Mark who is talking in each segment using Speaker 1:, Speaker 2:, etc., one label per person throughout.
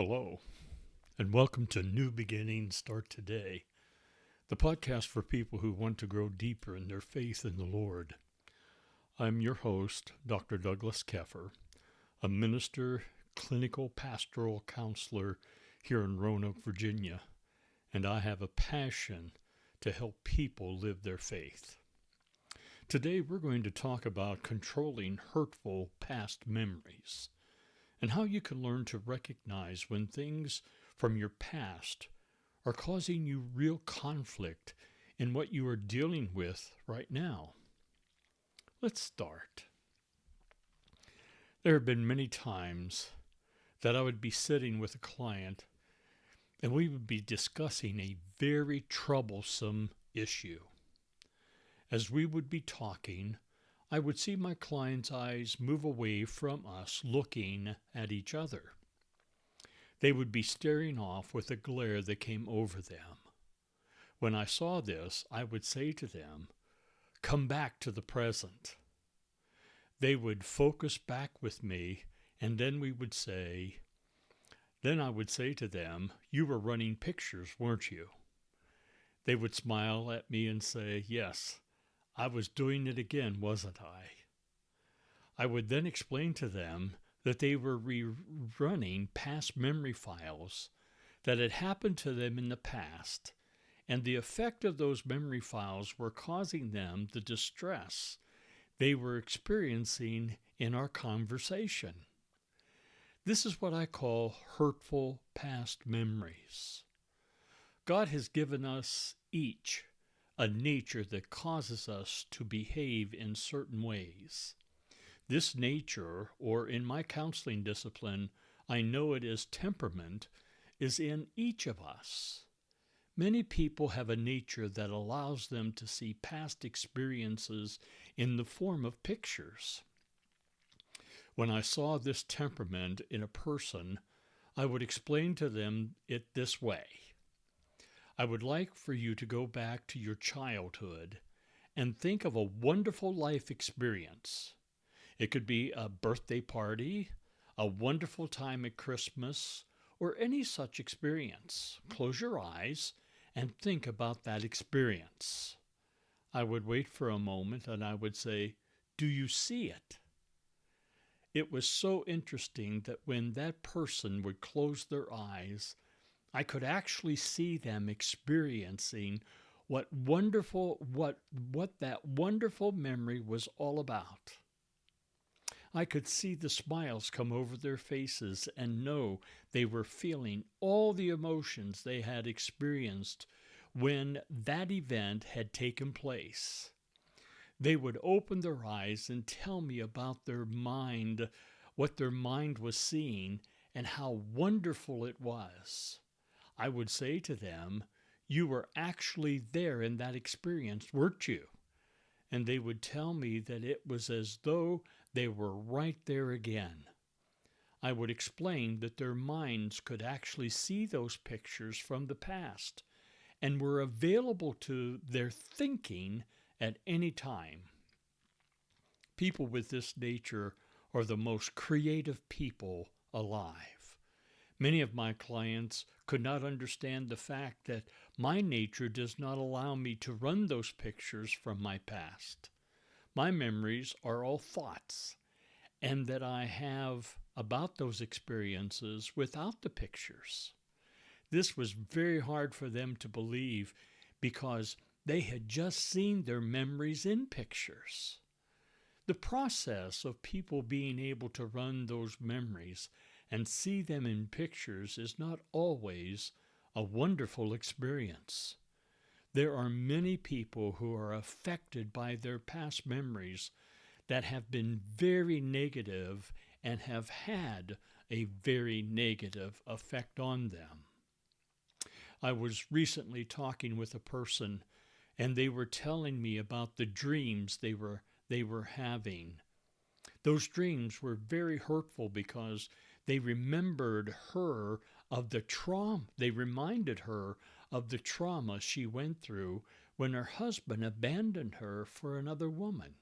Speaker 1: Hello, and welcome to New Beginnings Start Today, the podcast for people who want to grow deeper in their faith in the Lord. I'm your host, Dr. Douglas Keffer, a minister, clinical pastoral counselor here in Roanoke, Virginia, and I have a passion to help people live their faith. Today we're going to talk about controlling hurtful past memories, and how you can learn to recognize when things from your past are causing you real conflict in what you are dealing with right now. Let's start. There have been many times that I would be sitting with a client and we would be discussing a very troublesome issue. As we would be talking, I would see my client's eyes move away from us looking at each other. They would be staring off with a glare that came over them. When I saw this, I would say to them, "Come back to the present." They would focus back with me, and then I would say to them, "You were running pictures, weren't you?" They would smile at me and say, "Yes, I was doing it again, wasn't I?" I would then explain to them that they were rerunning past memory files that had happened to them in the past, and the effect of those memory files were causing them the distress they were experiencing in our conversation. This is what I call hurtful past memories. God has given us each a nature that causes us to behave in certain ways. This nature, or in my counseling discipline, I know it as temperament, is in each of us. Many people have a nature that allows them to see past experiences in the form of pictures. When I saw this temperament in a person, I would explain to them it this way. I would like for you to go back to your childhood and think of a wonderful life experience. It could be a birthday party, a wonderful time at Christmas, or any such experience. Close your eyes and think about that experience. I would wait for a moment and I would say, "Do you see it?" It was so interesting that when that person would close their eyes, I could actually see them experiencing what that wonderful memory was all about. I could see the smiles come over their faces and know they were feeling all the emotions they had experienced when that event had taken place. They would open their eyes and tell me about their mind, what their mind was seeing, and how wonderful it was. I would say to them, "You were actually there in that experience, weren't you?" And they would tell me that it was as though they were right there again. I would explain that their minds could actually see those pictures from the past and were available to their thinking at any time. People with this nature are the most creative people alive. Many of my clients could not understand the fact that my nature does not allow me to run those pictures from my past. My memories are all thoughts, and that I have about those experiences without the pictures. This was very hard for them to believe because they had just seen their memories in pictures. The process of people being able to run those memories and see them in pictures is not always a wonderful experience. There are many people who are affected by their past memories that have been very negative and have had a very negative effect on them. I was recently talking with a person, and they were telling me about the dreams they were having. Those dreams were very hurtful because they reminded her of the trauma she went through when her husband abandoned her for another woman.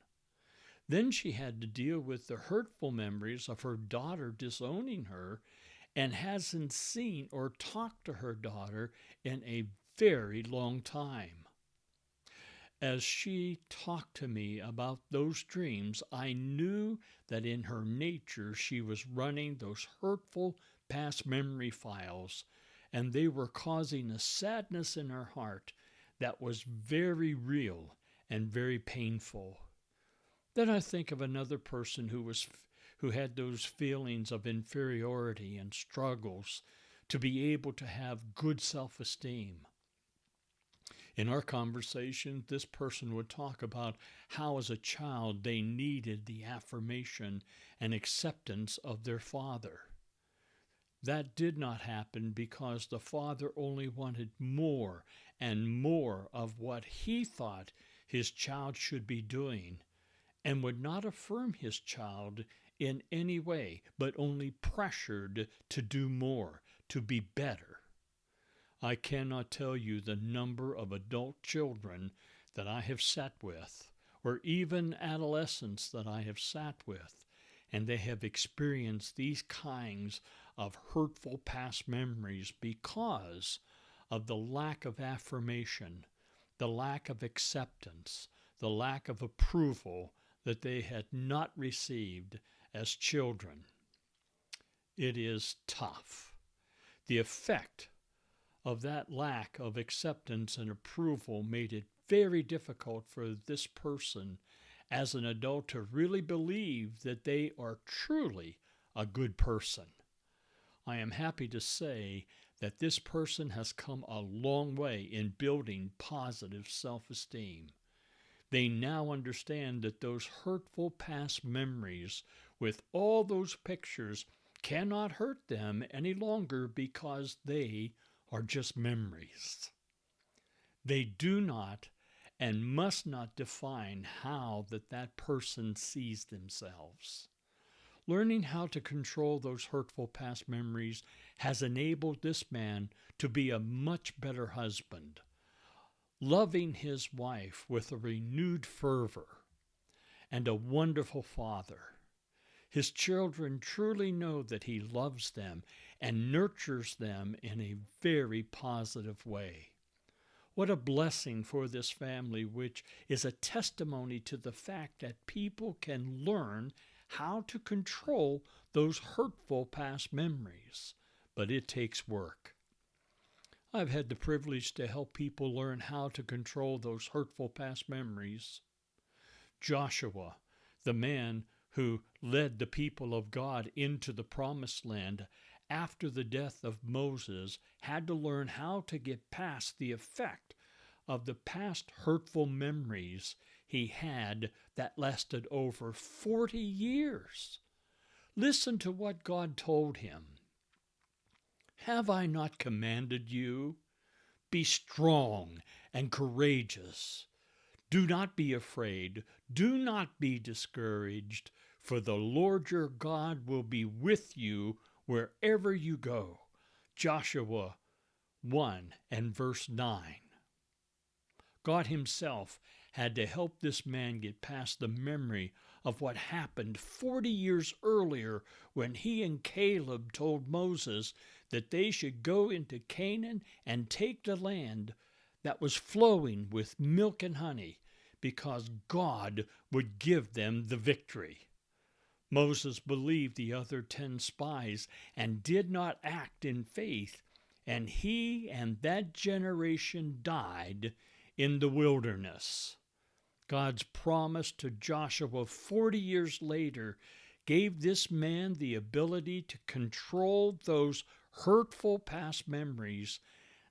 Speaker 1: Then she had to deal with the hurtful memories of her daughter disowning her and hasn't seen or talked to her daughter in a very long time. As she talked to me about those dreams, I knew that in her nature she was running those hurtful past memory files, and they were causing a sadness in her heart that was very real and very painful. Then I think of another person who had those feelings of inferiority and struggles to be able to have good self-esteem. In our conversation, this person would talk about how as a child they needed the affirmation and acceptance of their father. That did not happen because the father only wanted more and more of what he thought his child should be doing, and would not affirm his child in any way, but only pressured to do more, to be better. I cannot tell you the number of adult children that I have sat with, or even adolescents that I have sat with, and they have experienced these kinds of hurtful past memories because of the lack of affirmation, the lack of acceptance, the lack of approval that they had not received as children. It is tough. The effect of that lack of acceptance and approval made it very difficult for this person as an adult to really believe that they are truly a good person. I am happy to say that this person has come a long way in building positive self-esteem. They now understand that those hurtful past memories with all those pictures cannot hurt them any longer because they are just memories. They do not and must not define how that person sees themselves. Learning how to control those hurtful past memories has enabled this man to be a much better husband, loving his wife with a renewed fervor, and a wonderful father. His children truly know that he loves them and nurtures them in a very positive way. What a blessing for this family, which is a testimony to the fact that people can learn how to control those hurtful past memories. But it takes work. I've had the privilege to help people learn how to control those hurtful past memories. Joshua, the man who led the people of God into the promised land after the death of Moses, had to learn how to get past the effect of the past hurtful memories he had that lasted over 40 years. Listen to what God told him. Have I not commanded you? Be strong and courageous. Do not be afraid. Do not be discouraged, for the Lord your God will be with you wherever you go. Joshua 1 and verse 9. God himself had to help this man get past the memory of what happened 40 years earlier when he and Caleb told Moses that they should go into Canaan and take the land that was flowing with milk and honey, because God would give them the victory. Moses believed the other 10 spies and did not act in faith, and he and that generation died in the wilderness. God's promise to Joshua 40 years later gave this man the ability to control those hurtful past memories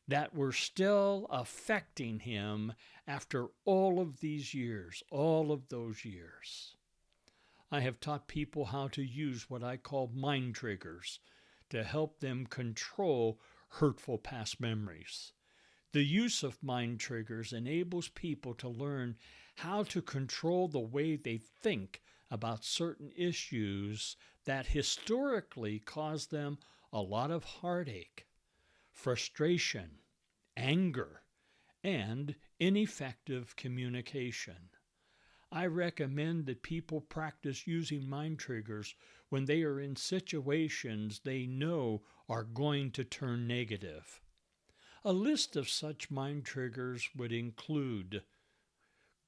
Speaker 1: that were still affecting him after all of these years, all of those years. I have taught people how to use what I call mind triggers to help them control hurtful past memories. The use of mind triggers enables people to learn how to control the way they think about certain issues that historically caused them a lot of heartache, frustration, anger, and ineffective communication. I recommend that people practice using mind triggers when they are in situations they know are going to turn negative. A list of such mind triggers would include: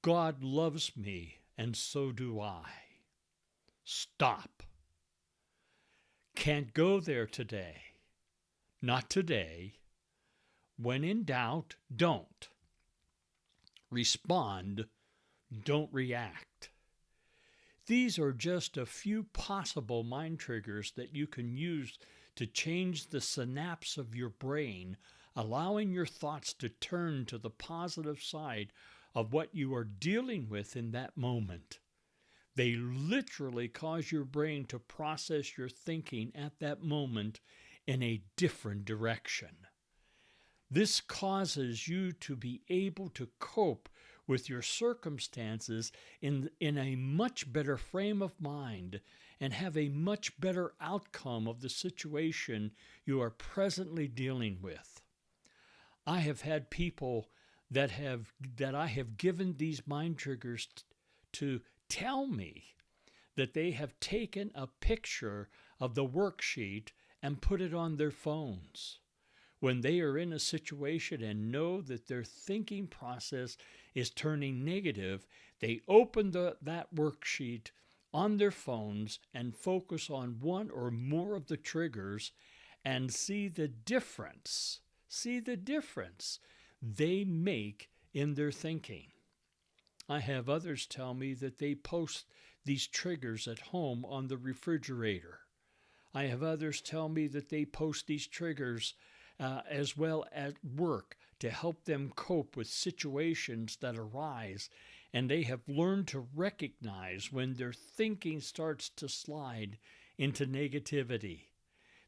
Speaker 1: God loves me, and so do I. Stop. Can't go there today. Not today. When in doubt, don't. Respond. Don't react. These are just a few possible mind triggers that you can use to change the synapse of your brain, allowing your thoughts to turn to the positive side of what you are dealing with in that moment. They literally cause your brain to process your thinking at that moment in a different direction. This causes you to be able to cope with your circumstances in a much better frame of mind and have a much better outcome of the situation you are presently dealing with. I have had people that I have given these mind triggers to tell me that they have taken a picture of the worksheet and put it on their phones. When they are in a situation and know that their thinking process is turning negative, they open that worksheet on their phones and focus on one or more of the triggers and see the difference. See the difference they make in their thinking. I have others tell me that they post these triggers at home on the refrigerator. I have others tell me that they post these triggers as well at work to help them cope with situations that arise, and they have learned to recognize when their thinking starts to slide into negativity.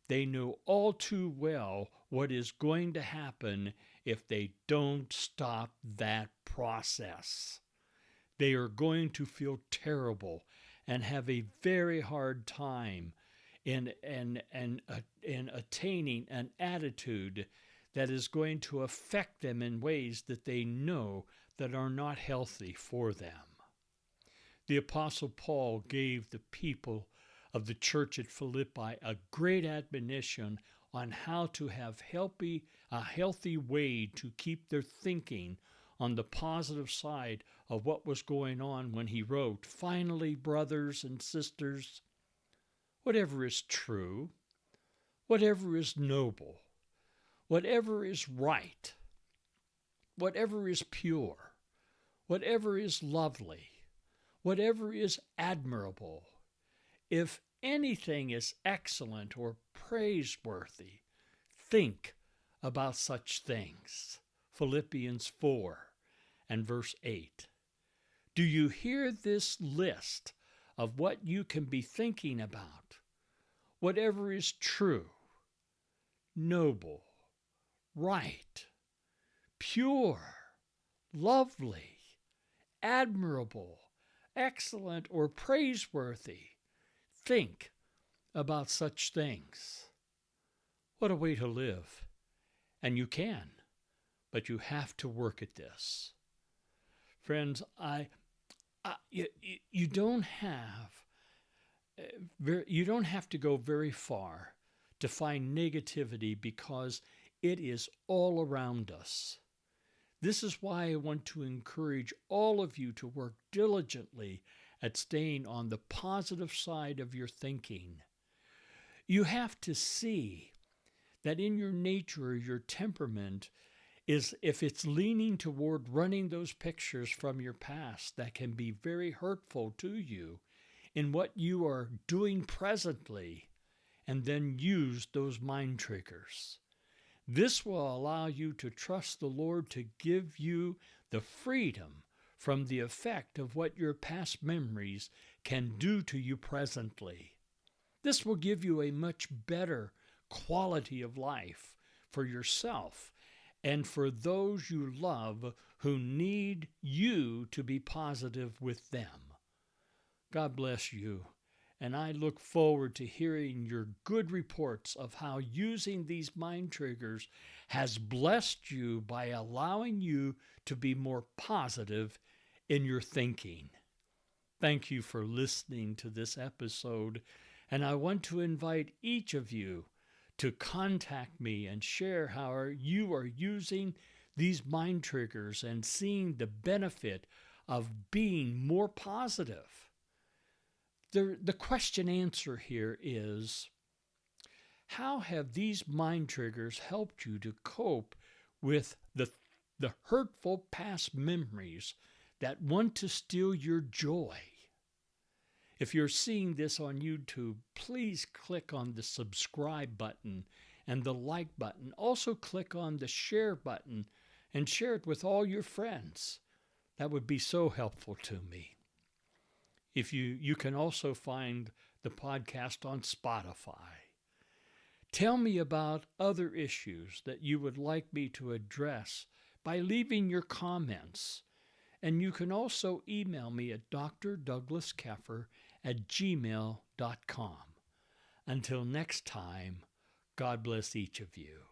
Speaker 1: They know all too well what is going to happen if they don't stop that process. They are going to feel terrible and have a very hard time in attaining an attitude that is going to affect them in ways that they know that are not healthy for them. The Apostle Paul gave the people of the church at Philippi a great admonition on how to have a healthy way to keep their thinking on the positive side of what was going on when he wrote, "Finally, brothers and sisters, whatever is true, whatever is noble, whatever is right, whatever is pure, whatever is lovely, whatever is admirable, if anything is excellent or praiseworthy, think about such things." Philippians 4 and verse 8. Do you hear this list of what you can be thinking about? Whatever is true, noble, right, pure, lovely, admirable, excellent, or praiseworthy. Think about such things. What a way to live. And you can, but you have to work at this. Friends, you don't have to go very far to find negativity because it is all around us. This is why I want to encourage all of you to work diligently at staying on the positive side of your thinking. You have to see that in your nature, your temperament is, if it's leaning toward running those pictures from your past, that can be very hurtful to you in what you are doing presently, and then use those mind triggers. This will allow you to trust the Lord to give you the freedom from the effect of what your past memories can do to you presently. This will give you a much better quality of life for yourself and for those you love who need you to be positive with them. God bless you, and I look forward to hearing your good reports of how using these mind triggers has blessed you by allowing you to be more positive in your thinking. Thank you for listening to this episode, and I want to invite each of you to contact me and share how you are using these mind triggers and seeing the benefit of being more positive. The question answer here is, how have these mind triggers helped you to cope with the hurtful past memories that want to steal your joy? If you're seeing this on YouTube, please click on the subscribe button and the like button. Also click on the share button and share it with all your friends. That would be so helpful to me. If you can also find the podcast on Spotify. Tell me about other issues that you would like me to address by leaving your comments. And you can also email me at drdouglaskeffer@gmail.com. Until next time, God bless each of you.